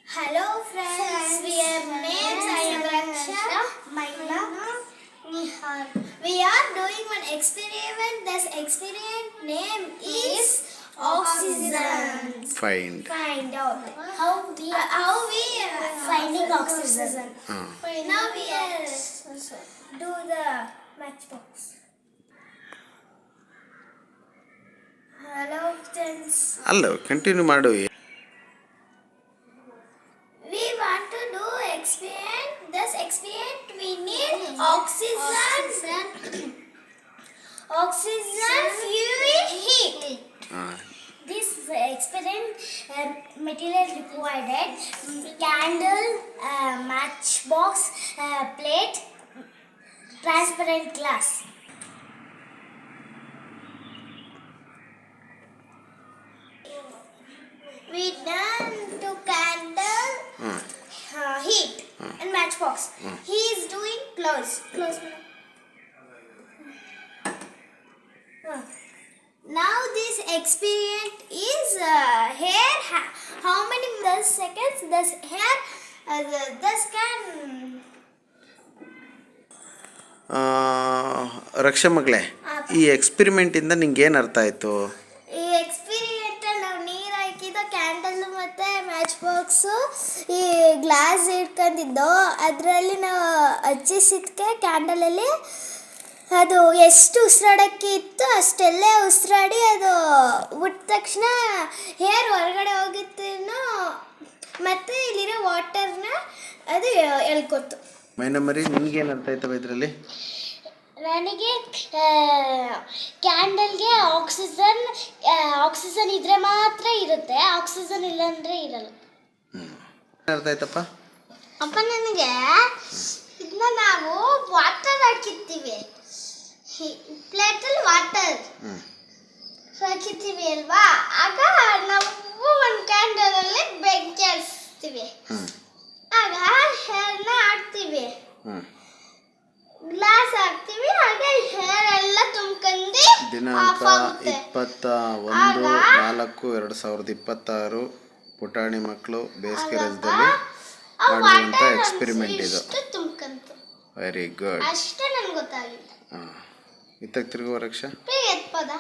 Hello friends, we are names. I am Raksha, Maila, Nihal. We are doing one experiment. This experiment name is oxygen. Find out how we finding oxygen. Now we are do the matchbox. Hello friends. ಅಲ್ಲ continue ಮಾಡು. We want to do experiment. This experiment we need oxygen. Oxygen, fuel, heat. This experiment material required candle, matchbox, plate, transparent glass. We done to candle, heat, and matchbox. He is doing close. Now this experiment is here. How many seconds? This here. This can. ರಕ್ಷಾ ಮಗಳೇ, ಈ ಎಕ್ಸ್ಪೆರಿಮೆಂಟಿಂದ ನಿಂಗೆ ಏನು ಅರ್ಥ ಆಯಿತು? ಈ experimentally ನಾವು ನೀರು ಹಾಕಿದ ಕ್ಯಾಂಡಲ್ ಮತ್ತು ಮ್ಯಾಚ್ ಬಾಕ್ಸು ಈ ಗ್ಲಾಸ್ ಇಟ್ಕೊಂಡಿದ್ದು ಅದರಲ್ಲಿ ನಾವು ಹಚ್ಚಿಸಿದ್ಕೆ ಕ್ಯಾಂಡಲಲ್ಲಿ ಅದು ಎಷ್ಟು ಉಸಿರಾಡೋಕ್ಕೆ ಇತ್ತು ಅಷ್ಟೆಲ್ಲೇ ಉಸಿರಾಡಿ ಅದು ಬಿಟ್ಟ ತಕ್ಷಣ ಹೇರ್ ಹೊರಗಡೆ ಹೋಗಿತ್ತೇನೋ ಮತ್ತು ಇಲ್ಲಿರೋ ವಾಟರ್ನ ಅದು ಎಳ್ಕೊತು. ಮೈನಮರಿ, ನಿನಗೇನು ಅರ್ಥ ಆಯ್ತವ ಇದರಲ್ಲಿ? ನನಗೆ ಕ್ಯಾಂಡಲ್ಗೆ ಆಕ್ಸಿಜನ್ ಇದ್ರೆ ಮಾತ್ರ ಇರುತ್ತೆ, ಆಕ್ಸಿಜನ್ ಇಲ್ಲಾಂದ್ರೆ ಇರಲ್ಲ. ಅರ್ಥ ಆಯ್ತಪ್ಪ? ಅಪ್ಪ ನನಗೆ ಇದನ್ನ ನಾವು ವಾಟರ್ ಹಾಕಿರ್ತೀವಿ, ಪ್ಲೇಟಲ್ಲಿ ವಾಟರ್ ಹಾಕಿರ್ತೀವಿ ಅಲ್ವಾ, ಆಗ ನಾವು ಒಂದು ಕ್ಯಾಂಡಲಲ್ಲಿ ಬೆಂಕಿ ಹಚ್ತೀವಿ, ಆಗ ಹೇರ್ನ ಹಾಕ್ತೀವಿ, ಗ್ಲಾಸ್ ಹಾಕ್ತೀವಿ, ಆಗ ಹೇರ್ ಎಲ್ಲ ತುಂಬ್ಕೊಂಡು ದಿನಾಂಕ 21/4/2026 ಪುಟಾಣಿ ಮಕ್ಕಳು ಬೇಸಿಗೆ ರಜದಲ್ಲಿ ಮಾಡುವಂಥ ಎಕ್ಸ್ಪೆರಿಮೆಂಟ್ ಇದು. ತುಂಬ್ಕಂತು. Very good. ಅಷ್ಟೇ ನನಗೆ ಗೊತ್ತಾಗಿತ್ತು. ಇತ್ತಕ್ಕೆ ತಿರುಗುವ ರಕ್ಷಾ ಎತ್ಪದ